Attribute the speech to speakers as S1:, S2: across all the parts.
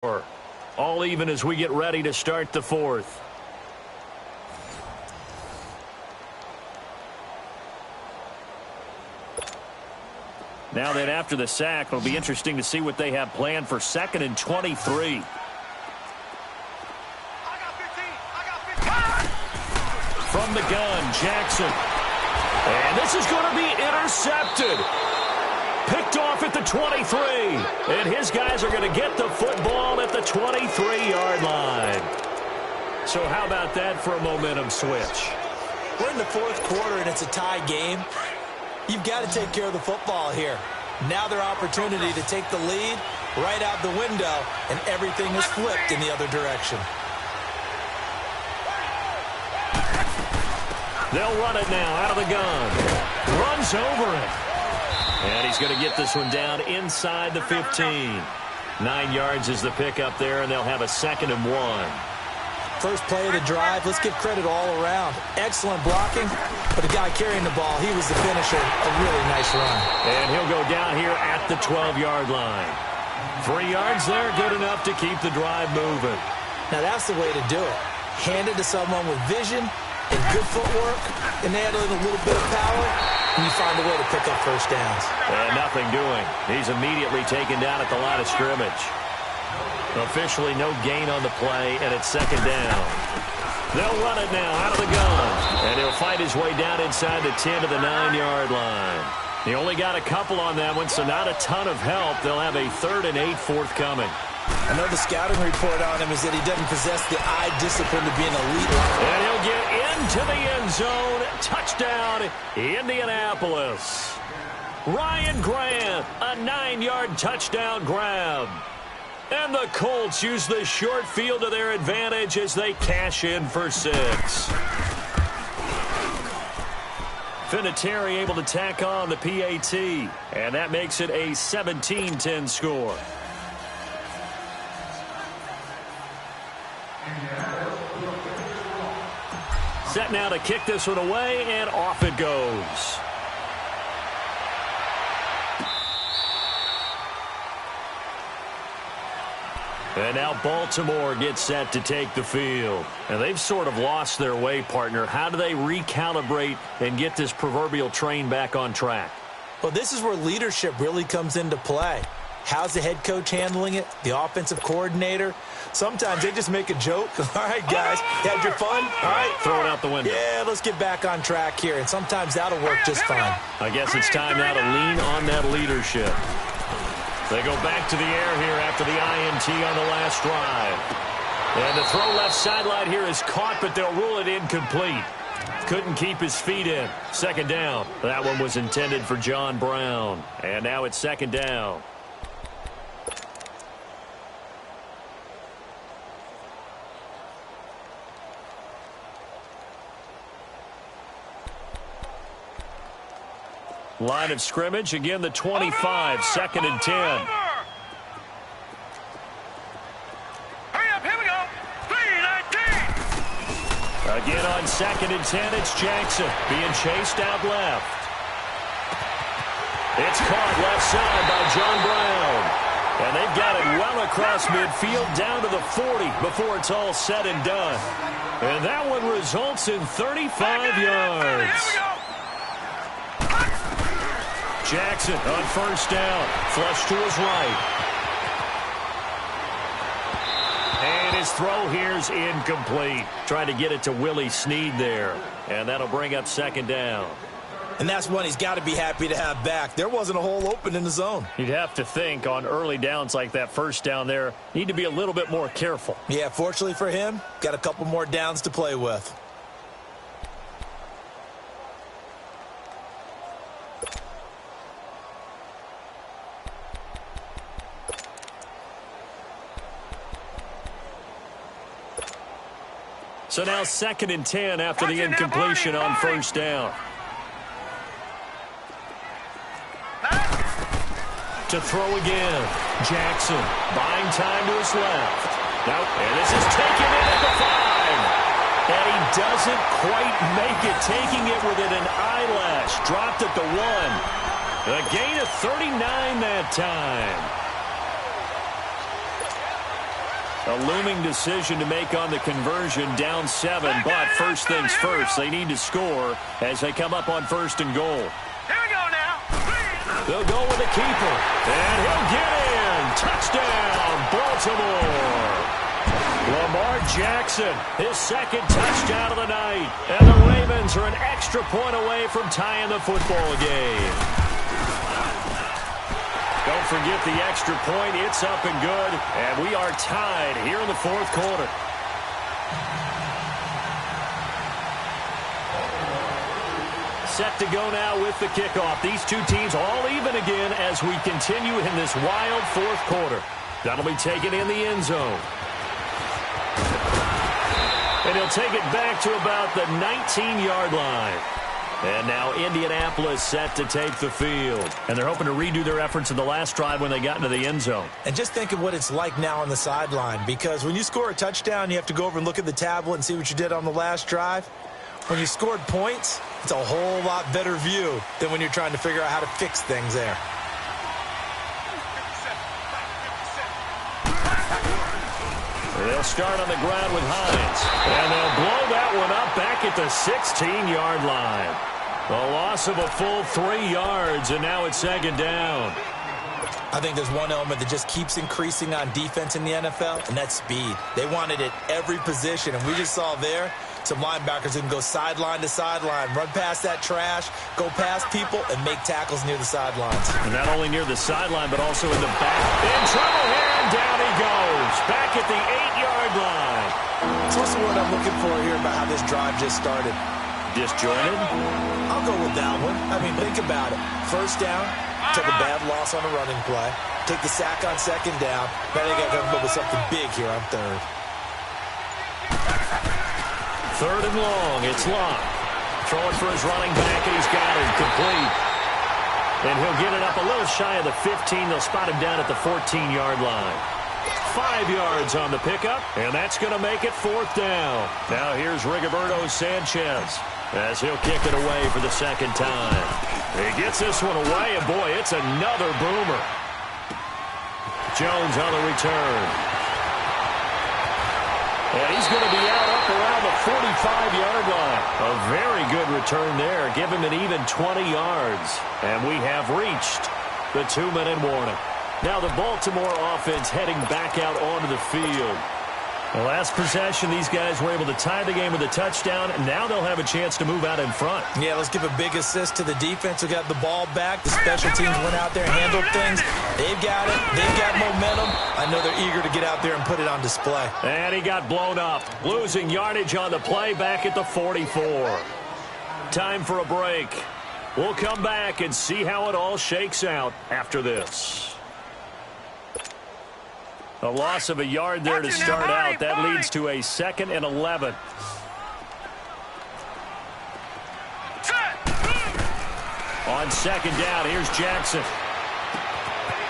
S1: All even as we get ready to start the fourth. Now then, after the sack, it'll be interesting to see what they have planned for 2nd and 23. From the gun, Jackson. And this is going to be intercepted. Picked off at the 23. And his guys are going to get the football at the 23-yard line. So how about that for a momentum switch?
S2: We're in the fourth quarter, and it's a tie game. You've got to take care of the football here. Now their opportunity to take the lead right out the window, and everything is flipped in the other direction.
S1: They'll run it now out of the gun. Runs over it. And he's going to get this one down inside the 15. 9 yards is the pickup there, and they'll have a 2nd and 1.
S2: First play of the drive, let's give credit all around. Excellent blocking, but the guy carrying the ball, he was the finisher. A really nice run.
S1: And he'll go down here at the 12-yard line. 3 yards there, good enough to keep the drive moving.
S2: Now that's the way to do it. Hand it to someone with vision and good footwork, and add in a little bit of power, and you find a way to pick up first downs.
S1: And nothing doing. He's immediately taken down at the line of scrimmage. Officially no gain on the play, and it's 2nd down. They'll run it now out of the gun, and he'll fight his way down inside the 10 to the 9-yard line. He only got a couple on that one, so not a ton of help. They'll have a 3rd and 8 forthcoming.
S2: I know the scouting report on him is that he doesn't possess the eye discipline to be an elite runner.
S1: And he'll get into the end zone. Touchdown, Indianapolis. Ryan Grant, a 9-yard touchdown grab. And the Colts use the short field to their advantage as they cash in for 6. Vinatieri able to tack on the PAT. And that makes it a 17-10 score. Set now to kick this one away, and off it goes. And now Baltimore gets set to take the field. And they've sort of lost their way, partner. How do they recalibrate and get this proverbial train back on track?
S2: Well, this is where leadership really comes into play. How's the head coach handling it? The offensive coordinator? Sometimes they just make a joke. All right, guys, you had your fun? All right.
S1: Throw it out the window.
S2: Yeah, let's get back on track here. And sometimes that'll work just fine.
S1: I guess it's time now to lean on that leadership. They go back to the air here after the INT on the last drive. And the throw left sideline here is caught, but they'll rule it incomplete. Couldn't keep his feet in. 2nd down. That one was intended for John Brown. And now it's 2nd down. Line of scrimmage, again the 25, 2nd and 10.
S3: Hurry up, here we go. 3-19.
S1: Again on 2nd and 10, it's Jackson being chased out left. It's caught left side by John Brown. And they've got it well across midfield down to the 40 before it's all said and done. And that one results in 35 yards. Jackson on 1st down. Flush to his right. And his throw here's incomplete. Trying to get it to Willie Snead there. And that'll bring up 2nd down.
S2: And that's one he's got to be happy to have back. There wasn't a hole open in the zone.
S1: You'd have to think on early downs like that 1st down there, need to be a little bit more careful.
S2: Yeah, fortunately for him, got a couple more downs to play with.
S1: So now 2nd and 10 after the incompletion on 1st down. To throw again. Jackson buying time to his left. Nope. And this is taken in at the 5. And he doesn't quite make it, taking it within an eyelash. Dropped at the 1. A gain of 39 that time. A looming decision to make on the conversion, down 7. But first things first, they need to score as they come up on 1st and goal.
S3: Here we go now.
S1: They'll go with the keeper. And he'll get in. Touchdown, Baltimore. Lamar Jackson, his 2nd touchdown of the night. And the Ravens are an extra point away from tying the football game. Don't forget the extra point. It's up and good. And we are tied here in the 4th quarter. Set to go now with the kickoff. These two teams all even again as we continue in this wild 4th quarter. That'll be taken in the end zone. And he'll take it back to about the 19-yard line. And now Indianapolis set to take the field. And they're hoping to redo their efforts in the last drive when they got into the end zone.
S2: And just think of what it's like now on the sideline, because when you score a touchdown, you have to go over and look at the tablet and see what you did on the last drive. When you scored points, it's a whole lot better view than when you're trying to figure out how to fix things there.
S1: They'll start on the ground with Hines. And they'll blow that one up back at the 16-yard line. A loss of a full 3 yards, and now it's 2nd down.
S2: I think there's one element that just keeps increasing on defense in the NFL, and that's speed. They want it at every position, and we just saw there some linebackers that can go sideline to sideline, run past that trash, go past people, and make tackles near the sidelines.
S1: And not only near the sideline, but also in the back. In trouble here, and down he goes. Back at the 8-yard line.
S2: So what's the word I'm looking for here about how this drive just started?
S1: Disjointed?
S2: I'll go with that one. I mean, think about it. First down, took a bad loss on a running play. Take the sack on 2nd down. Now they got to come up with something big here on 3rd.
S1: 3rd and long. It's Locke. Throwing for his running back, and he's got it complete. And he'll get it up a little shy of the 15. They'll spot him down at the 14-yard line. 5 yards on the pickup, and that's going to make it 4th down. Now here's Rigoberto Sanchez as he'll kick it away for the 2nd time. He gets this one away, and boy, it's another boomer. Jones on the return. And he's going to be out up around the 45-yard line. A very good return there. Give him an even 20 yards. And we have reached the 2-minute warning. Now the Baltimore offense heading back out onto the field. The last possession, these guys were able to tie the game with a touchdown, and now they'll have a chance to move out in front.
S2: Yeah, let's give a big assist to the defense who got the ball back. The special teams went out there and handled things. They've got it. They've got momentum. I know they're eager to get out there and put it on display.
S1: And he got blown up, losing yardage on the play back at the 44. Time for a break. We'll come back and see how it all shakes out after this. A loss of a yard there to start out. That leads to a 2nd and 11. On 2nd down, here's Jackson.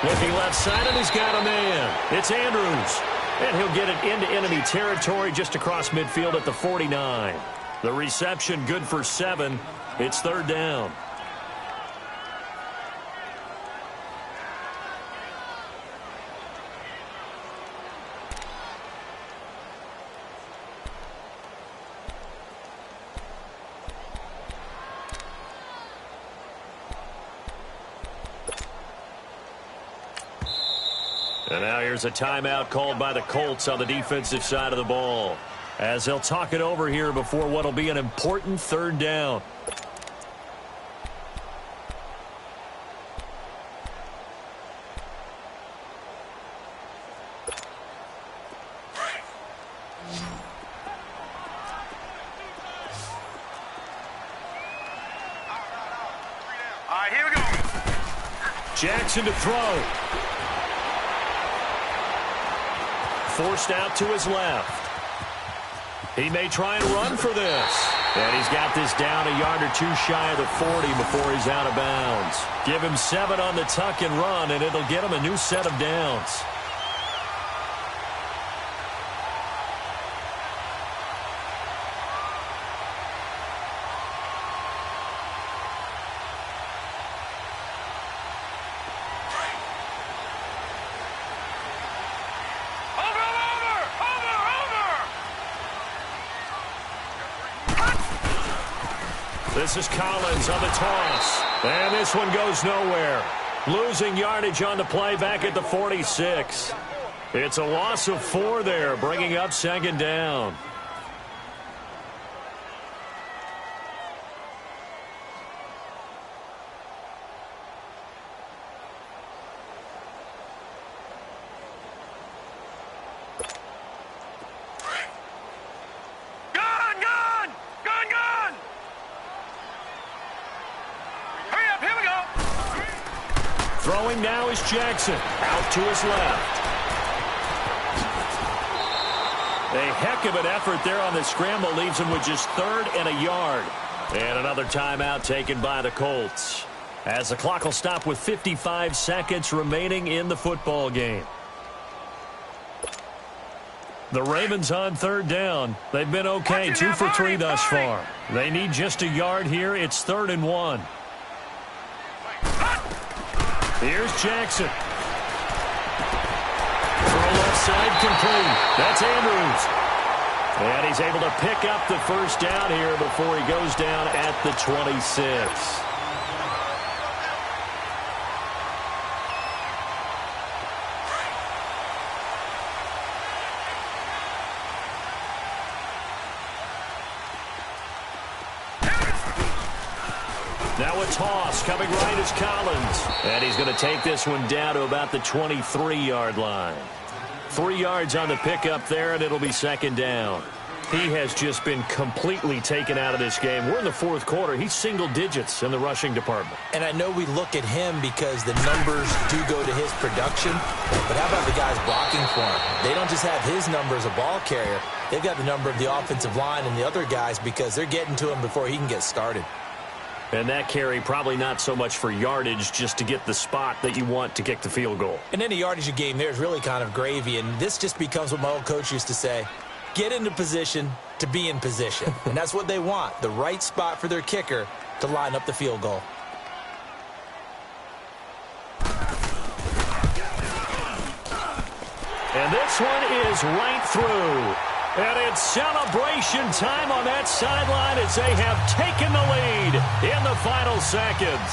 S1: Looking left side, and he's got a man. It's Andrews. And he'll get it into enemy territory just across midfield at the 49. The reception good for 7. It's 3rd down. And now here's a timeout called by the Colts on the defensive side of the ball, as they'll talk it over here before what will be an important 3rd down.
S3: All right, here we go.
S1: Jackson to throw. Forced out to his left. He may try and run for this. And he's got this down a yard or two shy of the 40 before he's out of bounds. Give him 7 on the tuck and run, and it'll get him a new set of downs.
S3: Over, over!
S1: This is Collins on the toss. And this one goes nowhere. Losing yardage on the play back at the 46. It's a loss of 4 there, bringing up second down. Throwing now is Jackson. Out to his left. A heck of an effort there on the scramble. Leaves him with just 3rd and a yard. And another timeout taken by the Colts. As the clock will stop with 55 seconds remaining in the football game. The Ravens on 3rd down. They've been okay. 2 for 3 thus far. They need just a yard here. It's 3rd and 1. Here's Jackson. Throw left side complete. That's Andrews. And he's able to pick up the first down here before he goes down at the 26. Now a toss coming right is Collins. And he's going to take this one down to about the 23-yard line. 3 yards on the pickup there, and it'll be second down. He has just been completely taken out of this game. We're in the 4th quarter. He's single digits in the rushing department.
S2: And I know we look at him because the numbers do go to his production. But how about the guys blocking for him? They don't just have his number as a ball carrier. They've got the number of the offensive line and the other guys because they're getting to him before he can get started.
S1: And that carry probably not so much for yardage, just to get the spot that you want to kick the field goal.
S2: And any yardage game there is really kind of gravy, and this just becomes what my old coach used to say, get into position to be in position. And that's what they want, the right spot for their kicker to line up the field goal.
S1: And this one is right through. And it's celebration time on that sideline as they have taken the lead in the final seconds.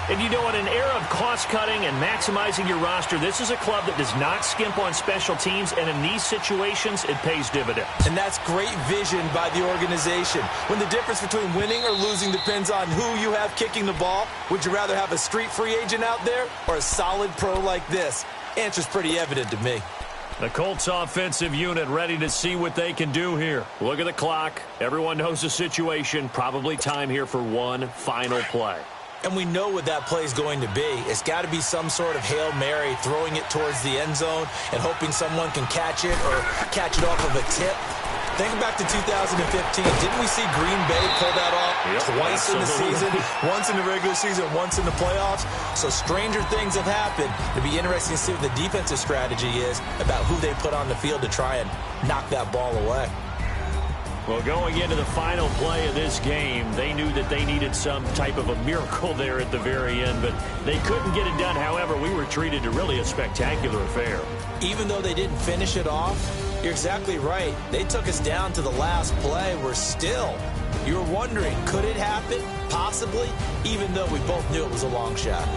S1: And you know, in an era of cost-cutting and maximizing your roster, this is a club that does not skimp on special teams, and in these situations, it pays dividends.
S2: And that's great vision by the organization. When the difference between winning or losing depends on who you have kicking the ball, would you rather have a street free agent out there or a solid pro like this? Answer's pretty evident to me.
S1: The Colts offensive unit ready to see what they can do here. Look at the clock. Everyone knows the situation. Probably time here for one final play.
S2: And we know what that play is going to be. It's got to be some sort of Hail Mary, throwing it towards the end zone and hoping someone can catch it or catch it off of a tip. Think back to 2015. Didn't we see Green Bay pull that off twice in the season? Once in the regular season, once in the playoffs. So stranger things have happened. It'll be interesting to see what the defensive strategy is about who they put on the field to try and knock that ball away.
S1: Well, going into the final play of this game, they knew that they needed some type of a miracle there at the very end, but they couldn't get it done. However, we were treated to really a spectacular affair.
S2: Even though they didn't finish it off, you're exactly right. They took us down to the last play. We're still, you were wondering, could it happen? Possibly, even though we both knew it was a long shot.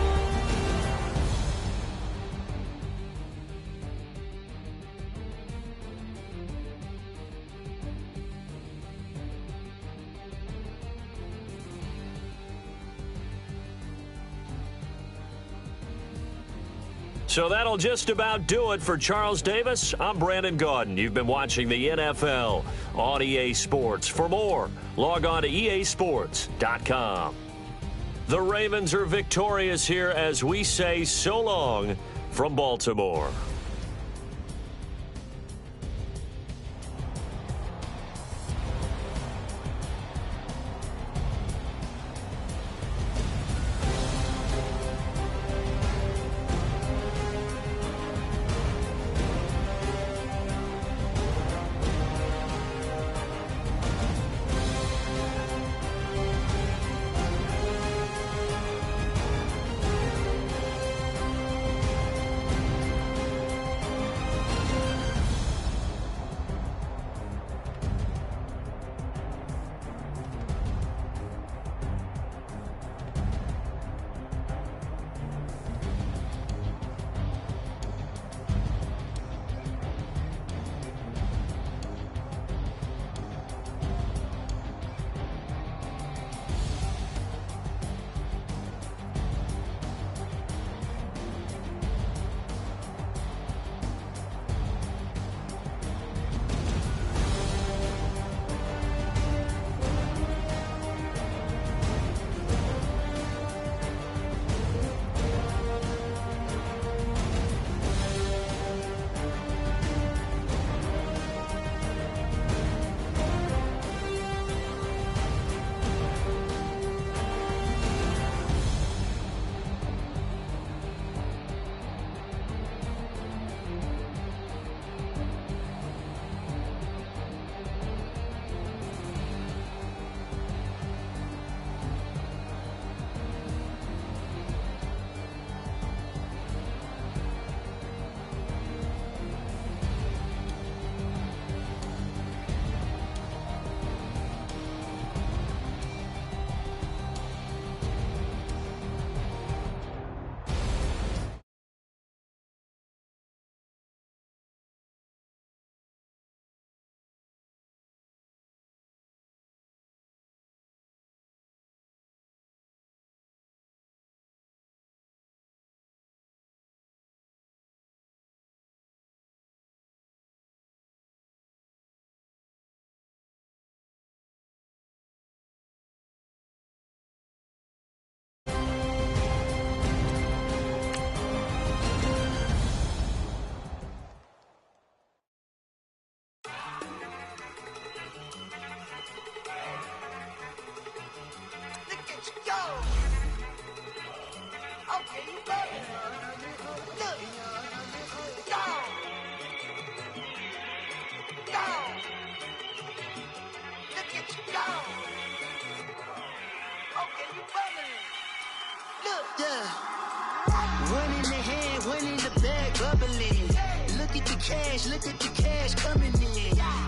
S1: So that'll just about do it for Charles Davis. I'm Brandon Gaudin. You've been watching the NFL on EA Sports. For more, log on to easports.com. The Ravens are victorious here as we say so long from Baltimore.
S4: Look, yeah. One in the hand, one in the bag, bubbling. Look at the cash coming in.